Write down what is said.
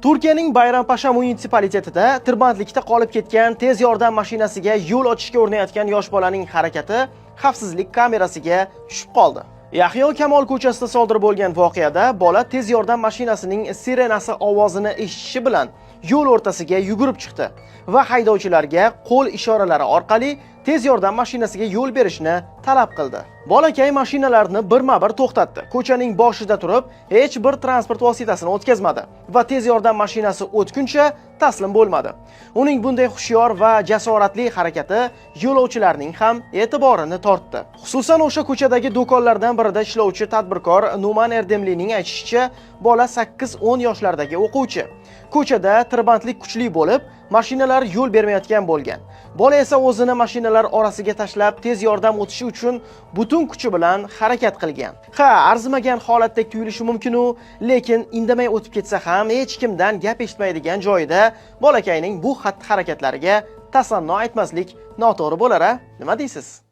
Turkiyaning Bayrampasha munitsipalitetida tirbandlikda qolib ketgan tez yordam mashinasiga yo'l ochishga urinayotgan yosh bolaning harakati xavfsizlik kamerasiga tushib qoldi. Yahyo Kamol ko'chasida sodir bo'lgan voqeada bola tez yordam mashinasining sirenasi ovozini eshitishi bilan yo'l o'rtasiga yugurib chiqdi va haydovchilarga qo'l ishoralari orqali tez yordam mashinasiga yo'l berishni talab qildi. Bolakay mashinalarni birma-bir to'xtatdi. Ko'chaning boshida turib, hech bir transport vositasini o'tkazmadi va tez yordam mashinasi o'tguncha taslim bo'lmadi. Uning bunday hushyor va jasoratli harakati yo'lovchilarning ham e'tiborini tortdi. Xususan o'sha ko'chadagi do'konlardan birida ishlovchi tadbirkor Numan Erdemlining aytishicha, bola 8-10 yoshlardagi o'quvchi. Ko'chada tirbandlik kuchli bo'lib, mashinalar yo'l bermayotgan bo'lgan. Bola esa o'zini mashinalar orasiga tashlab tez yordam o'tishi uchun butun kuchi bilan harakat qilgan. Arzimagan holatdek tuyulishi mumkin-u, lekin indamay o'tib ketsa ham hech kimdan gap eshitmaydigan joyida bolakayning bu xatti-harakatlariga tasanno aytmaslik noto'g'ri bo'lar-a? Nima deysiz?